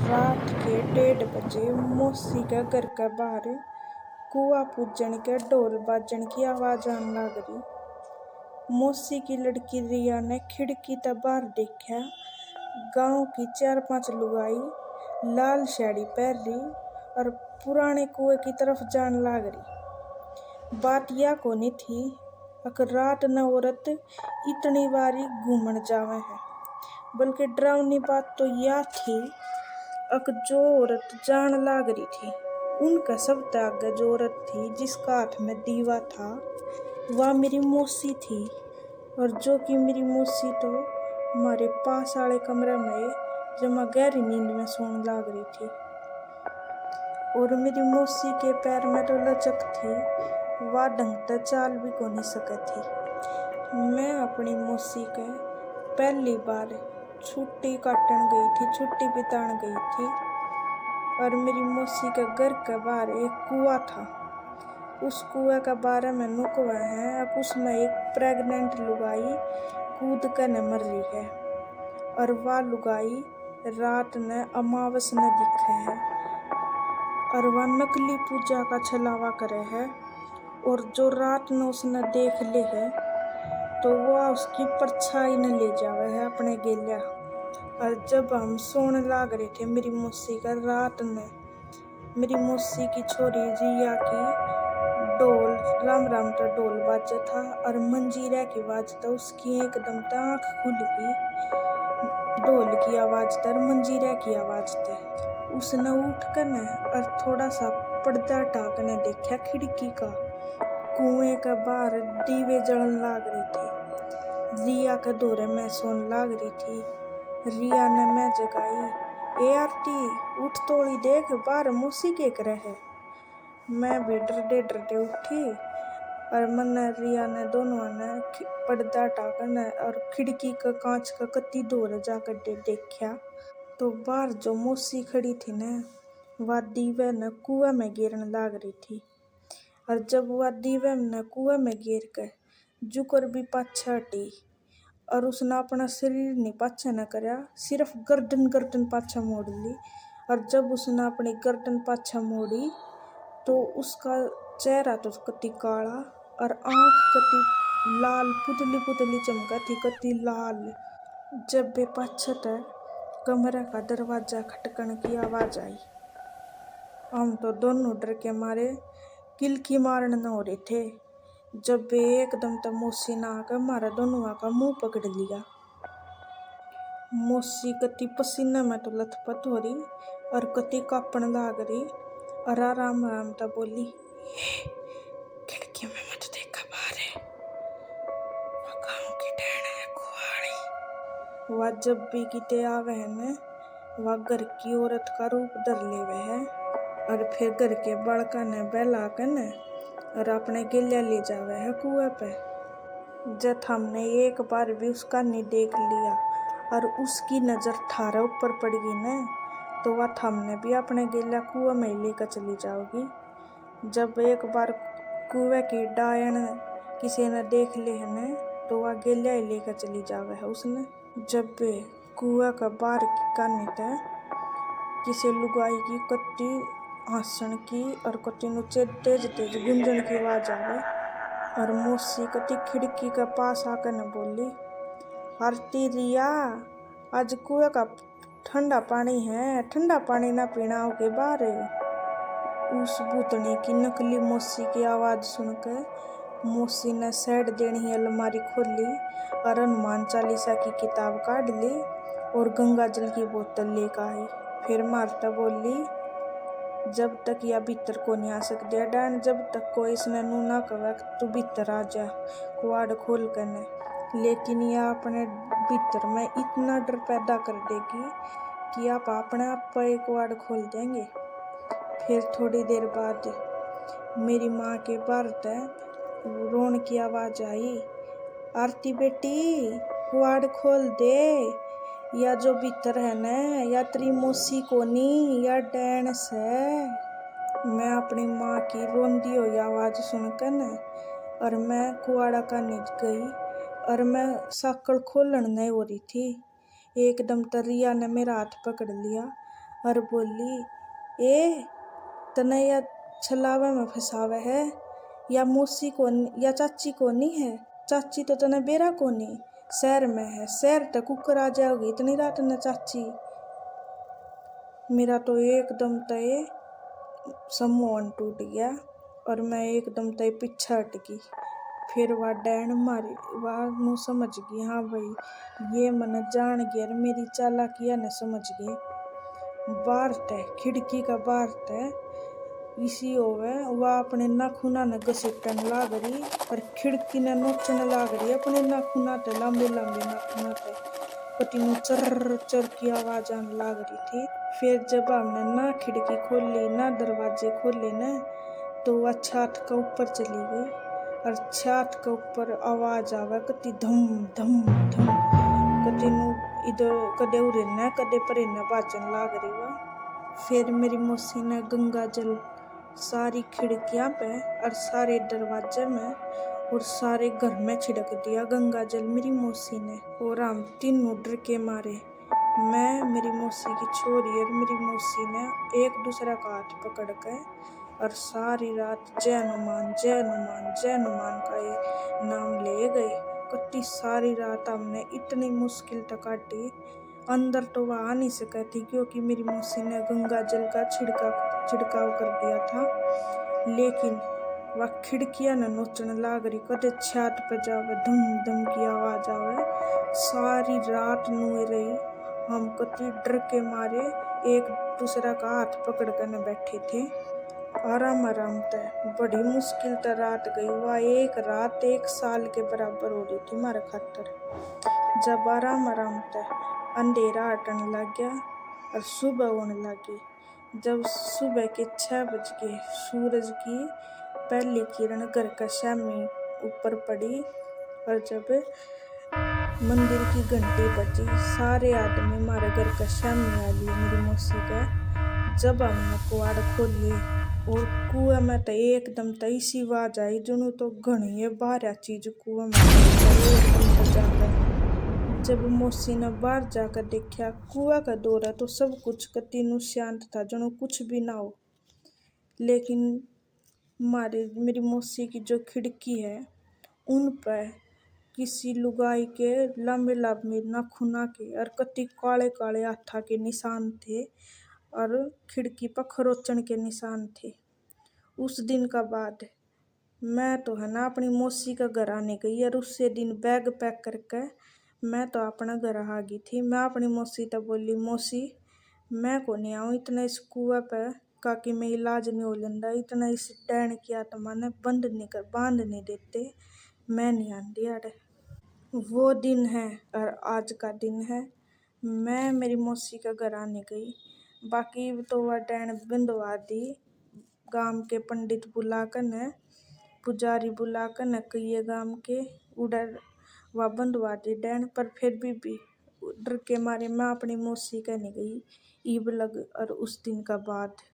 रात के 1:30 बजे मौसी के घर के बाहर कुआ पूजन के ढोल बाजन की आवाज आने लग रही। मौसी की लड़की रिया ने खिड़की ते बाहर देखा। गांव की 4-5 लुगाई लाल साड़ी पहन रही और पुराने कुएं की तरफ जान लग रही। बात या कोनी थी अगर रात न औरत इतनी बारी घूमन जावे है, बल्कि डरावनी बात तो यह थी अक जो औरत जान लाग रही थी उनका सबसे आगे जो औरत थी जिसका हाथ में दीवा था वह मेरी मौसी थी। और जो कि मेरी मौसी तो हमारे पास वाले कमरे में जमा गहरी नींद में सोने लाग रही थी। और मेरी मौसी के पैर में तो लचक थी, वह ढंग से चाल भी को नहीं सके थी। मैं अपनी मौसी के पहली बार छुट्टी काटन गई थी, छुट्टी बिताने गई थी। और मेरी मौसी के घर के बाहर एक कुआ था। उस कुएं के बारे में नुकवा है अब उसमें एक प्रेग्नेंट लुगाई कूद कर न मर रही है। और वह लुगाई रात ने अमावस न दिखे है और वह नकली पूजा का छलावा करे है। और जो रात ने उसने देख ले है तो वह उसकी परछाई न ले जावे है अपने गेलिया। और जब हम सोने लाग रहे थे मेरी मौसी का रात में मेरी मौसी की छोरी रिया की ढोल राम राम तो ढोल बाजे था और मंजीरा की आवाज था। उसकी एकदम आँख खुल गई, ढोल की आवाज था मंजीरा की आवाज थी। उसने उठ कर न और थोड़ा सा पर्दा टाक ने देखा खिड़की का। कुएं का बाहर दीवे जलन लाग रही थी। रिया के दौरे में सोन लाग रही थी। रिया ने मैं जगाई, ए आरती उठ तोड़ी देख बाहर मौसी के करे है। मैं भी डरते उठी और मन रिया ने दोनों ने पर्दा टाकन और खिड़की का कांच का कत्ती दूर जाकर देखा तो बाहर जो मौसी खड़ी थी न वह दीवे न कुएं में गिरने लाग रही थी। और जब वह दीवे न कुएं में गिर कर जुकर भी पाछा हटी और उसने अपना शरीर नहीं पाछा न करया, सिर्फ गर्दन पाछा मोड़ ली। और जब उसने अपनी गर्दन पाछा मोड़ी तो उसका चेहरा तो कति काला और आँख कति लाल पुतली चमका थी, कति लाल। जब वे पाछा तक कमरे का दरवाजा खटकन की आवाज आई। हम तो दोनों डर के मारे किलकी मारन न हो रहे थे। जब वे एकदम तक मौसी ने आकर मारा दोनों का मुंह पकड़ लिया। मौसी कति पसीने में तो लथपथ हो रही और कति कांपन लाग रही और आराम तक बोली, खिड़की में मत देखा बाहर है, वह गाँव की टहन है कुआड़ी। वह जब भी किते आवे है न वह घर की औरत का रूप धर लेवे है और फिर घर के बालका ने बहला कर न और अपने गिल्या ले जावे है कुएं पे। जब हमने एक बार भी उसका नहीं देख लिया और उसकी नजर थारे ऊपर पड़ गई न तो वह हमने भी अपने गिल्या कुएं में लेकर चली जाओगी। जब एक बार कुएं की डायन किसी ने देख ले है न तो वह गिल्या ही लेकर चली जावे है उसने। जब कुएं का बाहर की कानी था किसी लुगाई की कत्ती हंसन की और कति नुचे तेज गुंजन की आवाज आवे और मौसी कति खिड़की के पास आकर न बोली, आरती रिया आज कुएं का ठंडा पानी है, ठंडा पानी ना पीना हो के बाहर। उस भूतनी की नकली मौसी की आवाज सुनकर मौसी ने साइड देनी अलमारी खोली और हनुमान चालीसा की किताब काढ़ ली और गंगा जल की बोतल लेकर आई। फिर मारता बोली, जब तक यह भीतर को नहीं आ सकते डैन, जब तक कोई इसने नू ना कहे तू भीतर आ जा कुआड़ खोल कर न। लेकिन यह अपने भीतर में इतना डर पैदा कर देगी कि आप अपने आप पर कुआड़ खोल देंगे। फिर थोड़ी देर बाद मेरी माँ के बाहर रोन की आवाज आई, आरती बेटी कुआड़ खोल दे, या जो भीतर है न या तेरी मौसी को नहीं या डैन से। मैं अपनी माँ की रोंदी हुई आवाज सुनकर न और मैं कुआड़ा का नीच गई और मैं साकड़ खोलन नहीं हो रही थी। एकदम रिया ने मेरा हाथ पकड़ लिया और बोली, ए तने या छलावे में फंसावे है, या मौसी को या चाची को नहीं है, चाची तो तने बेरा को नहीं, शहर में है, शहर तक कुकर आ जाओगी इतनी रात न चाची। मेरा तो एकदम तय सम्मोहन टूट गया और मैं एकदम तय पीछे हट गई। फिर वह डैन मारी वह नू समझ गई, हाँ भाई ये मन जान गया और मेरी चालाकिया ने समझ गई। बाहर तय खिड़की का बाहर तय इसी होवे वह अपने नाखूना ने घसीटन लाग रही और खिड़की ने नोचने लाग रही अपने नाखूना ते, लंबे लंबे नाखूना ते। पति में चर चर की आवाज आने लाग रही थी। फिर जब हमने ना खिड़की खोली ना दरवाजे खोले न, तो वह छत के ऊपर चली गई और छत के ऊपर आवाज आवे कति धम धम धम, कति नु इधर कदे उरे न कदे परे न बाजन लाग रही वह। फिर मेरी मौसी ने गंगा जल सारी खिड़कियां पे और सारे दरवाजे में और सारे घर में छिड़क दिया गंगा जल मेरी मौसी ने। और हम तीनों डर के मारे, मैं मेरी मौसी की छोरी और मेरी मौसी ने एक दूसरे का हाथ पकड़ के और सारी रात जय हनुमान जय हनुमान जय हनुमान का ये नाम ले गए। कति सारी रात हमने इतनी मुश्किल तक काटी। अंदर तो वह आ नहीं सका थी क्योंकि मेरी मौसी ने गंगा जल का छिड़काव कर दिया था, लेकिन वह खिड़कियां न नोचने लाग रही, कदे छत पे जावे धम धम की आवाज आवे। सारी रात नुए रही, हम कति डर के मारे एक दूसरा का हाथ पकड़ कर न बैठे थे। आराम आराम तय बड़ी मुश्किल त रात गई। वह एक रात 1 साल के बराबर हो रही थी मारे खातर। जब आराम आराम तय अंधेरा हटने लग गया और सुबह होने लगी। जब सुबह के 6 बज गए, सूरज की पहली किरण घर का सामने ऊपर पड़ी और जब मंदिर की घंटी बजी, सारे आदमी हमारे घर के सामने आ लिए मेरी मौसी का। जब हमने कुआड़ खोली और कुएं में तो एकदम ऐसी आवाज आई जुनू तो घनी बाहर चीज कुएं में एकदम जाकर। जब मौसी ने बाहर जाकर देखा कुआ का दौर है तो सब कुछ कति नु शांत था जुनू कुछ भी ना हो। लेकिन मेरी मौसी की जो खिड़की है उन पर किसी लुगाई के लंबे लंबे नाखूना के और कति काले काले हाथा के निशान थे और खिड़की पर खरोचन के निशान थे। उस दिन का बाद मैं तो है ना अपनी मौसी का घर आने गई और उससे दिन बैग पैक करके मैं तो अपना घर आ गई थी। मैं अपनी मौसी तो बोली, मौसी मैं को नहीं आऊँ इतना इस कुआ पे काकि मैं इलाज नहीं हो लेंदा, इतना इस डैन की आत्मा ने बांध नहीं देते, मैं नहीं आंदी अड़े। वो दिन है और आज का दिन है। मैं मेरी मौसी का घर आने गई, बाकी तो वह डैन बंधवा दी। गांव के पंडित बुलाकर न पुजारी बुलाकर न कई गांव के उधर वह बंधवा दी डैन। पर फिर भी डर के मारे मैं अपनी मौसी कहने गई ईब लग और उस दिन का बाद।